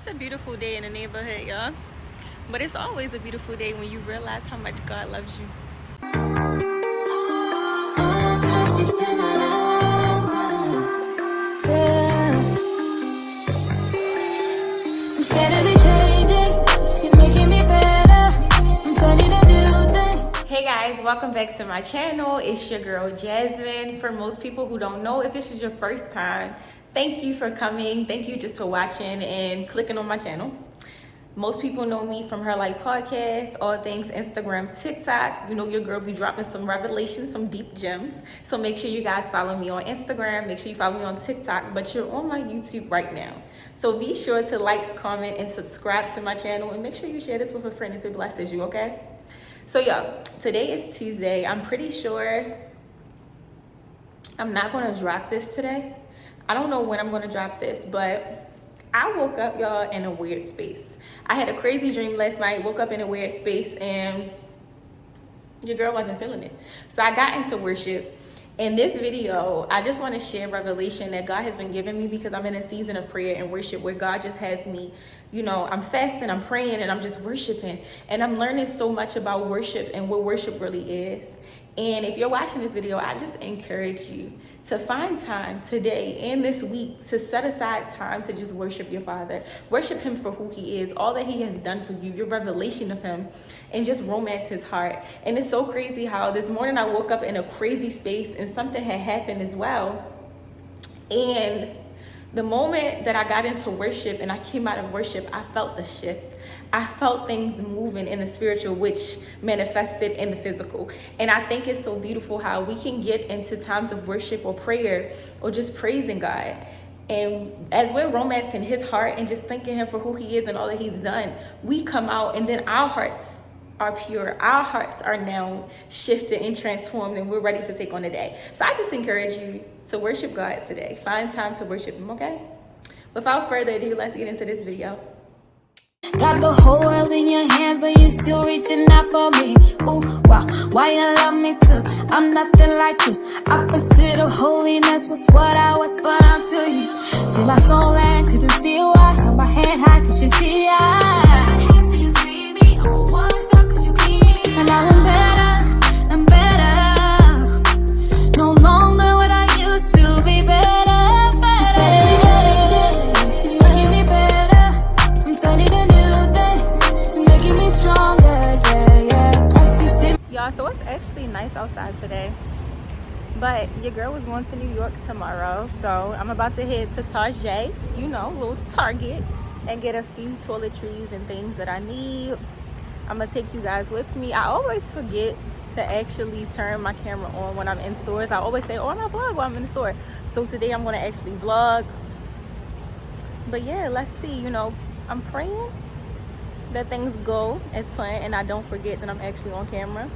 It's a beautiful day in the neighborhood, y'all. But it's always a beautiful day when you realize how much God loves you. Hey guys, welcome back to my channel. It's your girl Jasmine. For most people who don't know, if this is your first time, thank you for coming. Thank you just for watching and clicking on my channel. Most people know me from Her Life Podcast, all things Instagram, TikTok. You know your girl be dropping some revelations, some deep gems. So make sure you guys follow me on Instagram. Make sure you follow me on TikTok. But you're on my YouTube right now. So be sure to like, comment, and subscribe to my channel. And make sure you share this with a friend if it blesses you, okay? So y'all, today is Tuesday. I'm pretty sure I'm not going to drop this today. I don't know when I'm going to drop this, but I woke up, y'all, in a weird space. I had a crazy dream last night, woke up in a weird space, and your girl wasn't feeling it. So I got into worship. In this video, I just want to share revelation that God has been giving me because I'm in a season of prayer and worship where God just has me, you know, I'm fasting, I'm praying, and I'm just worshiping. And I'm learning so much about worship and what worship really is. And if you're watching this video, I just encourage you to find time today and this week to set aside time to just worship your Father. Worship him for who he is, all that he has done for you, your revelation of him, and just romance his heart. And it's so crazy how this morning I woke up in a crazy space and something had happened as well. And the moment that I got into worship and I came out of worship, I felt the shift. I felt things moving in the spiritual, which manifested in the physical. And I think it's so beautiful how we can get into times of worship or prayer or just praising God. And as we're romancing his heart and just thanking him for who he is and all that he's done, we come out and then our hearts are pure. Our hearts are now shifted and transformed, and we're ready to take on the day. So I just encourage you to worship God today. Find time to worship him, okay? Without further ado, let's get into this video. Got the whole world in your hands, but you still reaching out for me. Ooh, wow, why you love me too? I'm nothing like you. Opposite of holiness was what I was, but I'm to you. See my soul and could you see why? Hold my hand high, could you see the eye? And now I'm better, I'm better. No longer what I used to be better. It's making me better. I'm turning a new thing. It's making me stronger, yeah. Christ is in. Y'all, so it's actually nice outside today. But your girl was going to New York tomorrow. So I'm about to head to Target, you know, little Target, and get a few toiletries and things that I need. I'm gonna take you guys with me. I always forget to actually turn my camera on when I'm in stores. I always say, oh, I'm not vlog while I'm in the store. So today I'm gonna actually vlog. But yeah, let's see, you know, I'm praying that things go as planned and I don't forget that I'm actually on camera.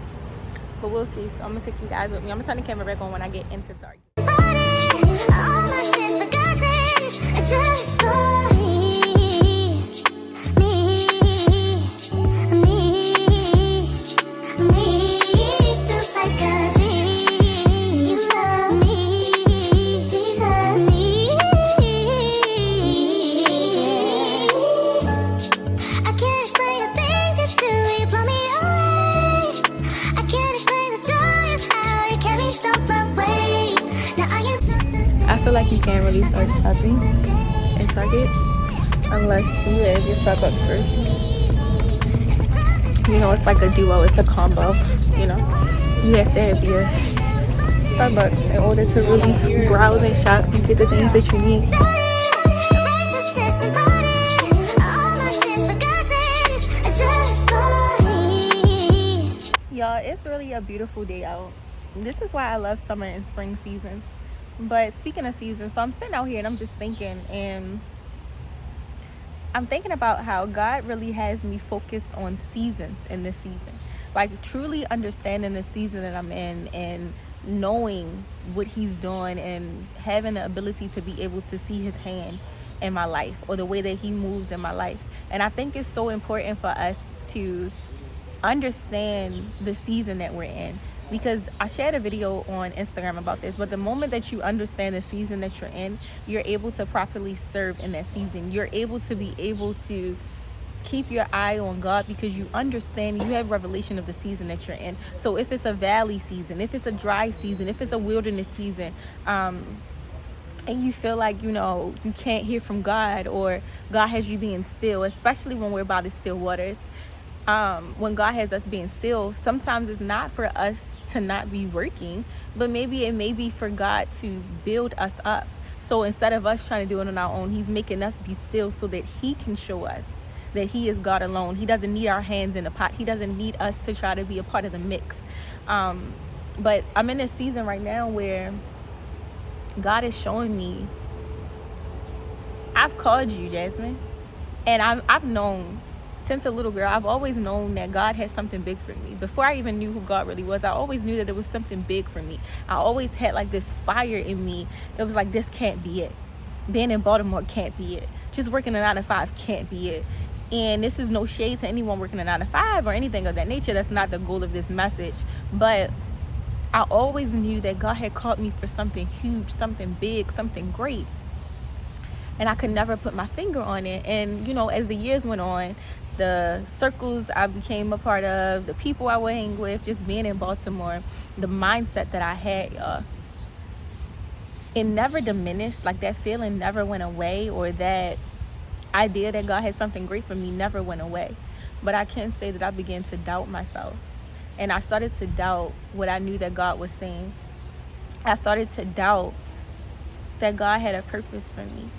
But we'll see. So I'm gonna take you guys with me. I'm gonna turn the camera back on when I get into Target. All my sins forgotten, just for I feel like you can't really start shopping in Target unless you have your Starbucks first. You know, it's like a duo, it's a combo, you know. You have to have your Starbucks in order to really browse and shop and get the things that you need. Y'all, it's really a beautiful day out. This is why I love summer and spring seasons. But speaking of seasons, so I'm sitting out here and I'm just thinking, and I'm thinking about how God really has me focused on seasons in this season. Like truly understanding the season that I'm in and knowing what he's doing and having the ability to be able to see his hand in my life or the way that he moves in my life. And I think it's so important for us to understand the season that we're in. because I shared a video on Instagram about this, but the moment that you understand the season that you're in, you're able to properly serve in that season. You're able to keep your eye on God because you understand, you have revelation of the season that you're in. So if it's a valley season, if it's a dry season, if it's a wilderness season, and you feel like, you can't hear from God, or God has you being still, especially when we're about to still waters, when God has us being still, sometimes it's not for us to not be working, but maybe it may be for God to build us up. So instead of us trying to do it on our own, he's making us be still so that he can show us that he is God alone. He doesn't need our hands in the pot. He doesn't need us to try to be a part of the mix. But I'm in this season right now where God is showing me, I've called you, Jasmine. And I've known since a little girl, I've always known that God had something big for me. Before I even knew who God really was, I always knew that it was something big for me. I always had like this fire in me. It was like, this can't be it. Being in Baltimore can't be it. Just working a 9-to-5 can't be it. And this is no shade to anyone working a 9-to-5 or anything of that nature. That's not the goal of this message. But I always knew that God had called me for something huge, something big, something great. And I could never put my finger on it. And, as the years went on, the circles I became a part of, the people I would hang with, just being in Baltimore, the mindset that I had, it never diminished. Like, that feeling never went away, or that idea that God had something great for me never went away. But I can say that I began to doubt myself. And I started to doubt what I knew that God was saying. I started to doubt that God had a purpose for me.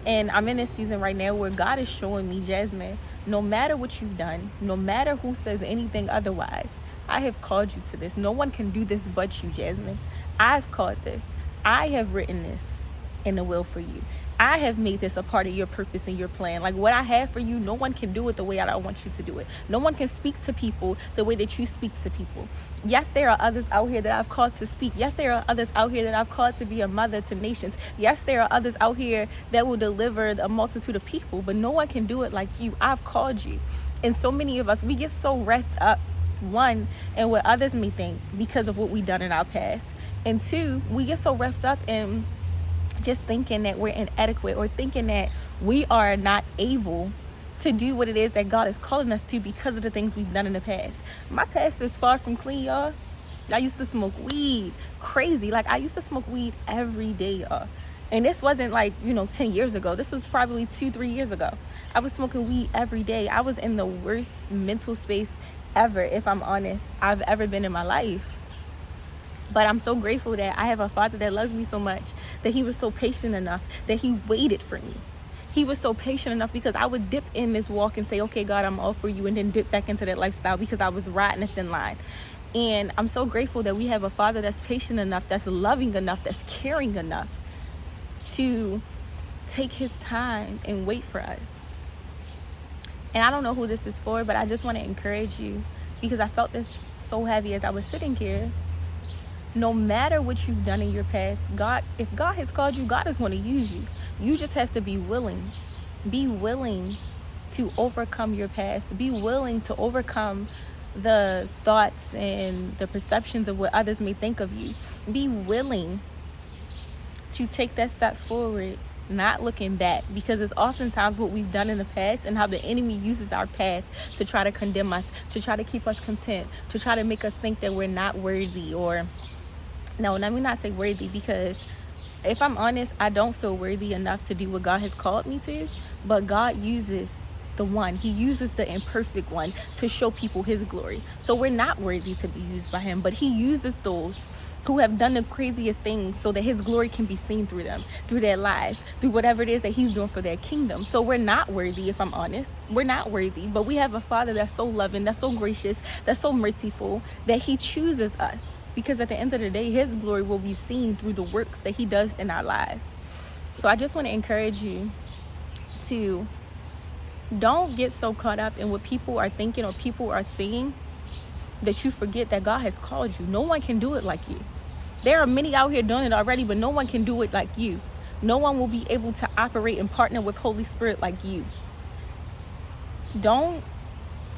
And I'm in this season right now where God is showing me, Jasmine, no matter what you've done, no matter who says anything otherwise, I have called you to this. No one can do this but you, Jasmine. I've called this. I have written this in the will for you. I have made this a part of your purpose and your plan. Like, what I have for you, no one can do it the way I want you to do it. No one can speak to people the way that you speak to people. Yes, there are others out here that I've called to speak. Yes, there are others out here that I've called to be a mother to nations. Yes, there are others out here that will deliver a multitude of people, but no one can do it like you. I've called you. And so many of us, we get so wrapped up, one, in what others may think because of what we've done in our past. And two, we get so wrapped up in just thinking that we're inadequate, or thinking that we are not able to do what it is that God is calling us to because of the things we've done in the past. My past is far from clean, y'all. I used to smoke weed crazy. Like, I used to smoke weed every day, y'all. And this wasn't like, 10 years ago. This was probably 2-3 years ago. I was smoking weed every day. I was in the worst mental space ever, if I'm honest, I've ever been in my life. But I'm so grateful that I have a father that loves me so much, that he was so patient enough, that he waited for me. He was so patient enough, because I would dip in this walk and say, okay, God, I'm all for you, and then dip back into that lifestyle because I was riding a thin line. And I'm so grateful that we have a father that's patient enough, that's loving enough, that's caring enough to take his time and wait for us. And I don't know who this is for, but I just want to encourage you, because I felt this so heavy as I was sitting here. No matter what you've done in your past, if God has called you, God is going to use you. You just have to be willing. Be willing to overcome your past. Be willing to overcome the thoughts and the perceptions of what others may think of you. Be willing to take that step forward, not looking back, because it's oftentimes what we've done in the past and how the enemy uses our past to try to condemn us, to try to keep us content, to try to make us think that we're not worthy. Or no, let me not say worthy, because if I'm honest, I don't feel worthy enough to do what God has called me to. But God uses the one. He uses the imperfect one to show people his glory. So we're not worthy to be used by him, but he uses those who have done the craziest things so that his glory can be seen through them, through their lives, through whatever it is that he's doing for their kingdom. So we're not worthy, if I'm honest. We're not worthy, but we have a father that's so loving, that's so gracious, that's so merciful, that he chooses us. Because at the end of the day, his glory will be seen through the works that he does in our lives. So I just want to encourage you to don't get so caught up in what people are thinking or people are saying that you forget that God has called you. No one can do it like you. There are many out here doing it already, but no one can do it like you. No one will be able to operate and partner with Holy Spirit like you. Don't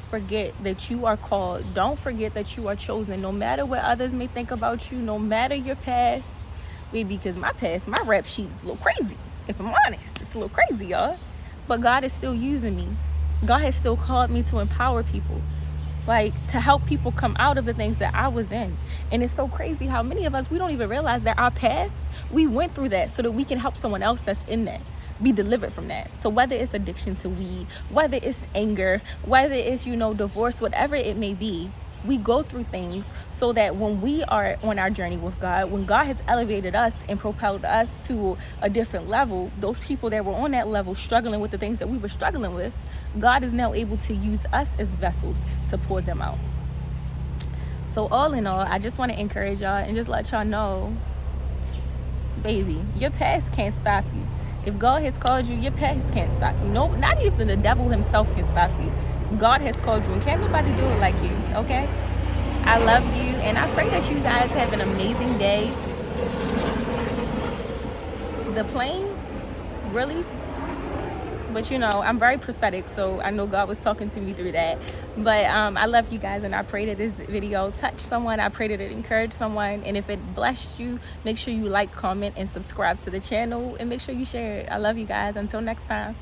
forget that you are called. Don't forget that you are chosen. No matter what others may think about you, no matter your past. Baby, because my past, my rap sheet is a little crazy. If I'm honest, it's a little crazy, y'all. But God is still using me. God has still called me to empower people. Like, to help people come out of the things that I was in. And it's so crazy how many of us, we don't even realize that our past, we went through that so that we can help someone else that's in that be delivered from that. So whether it's addiction to weed, whether it's anger, whether it's, divorce, whatever it may be, we go through things so that when we are on our journey with God, when God has elevated us and propelled us to a different level, those people that were on that level struggling with the things that we were struggling with, God is now able to use us as vessels to pour them out. So all in all, I just want to encourage y'all and just let y'all know, baby, your past can't stop you. If God has called you, your past can't stop you. No, not even the devil himself can stop you. God has called you, and can't nobody do it like you, okay? I love you, and I pray that you guys have an amazing day. The plane, really? But I'm very prophetic, so I know God was talking to me through that. But I love you guys, and I pray that this video touched someone. I pray that it encouraged someone. And if it blessed you, make sure you like, comment, and subscribe to the channel. And make sure you share it. I love you guys. Until next time.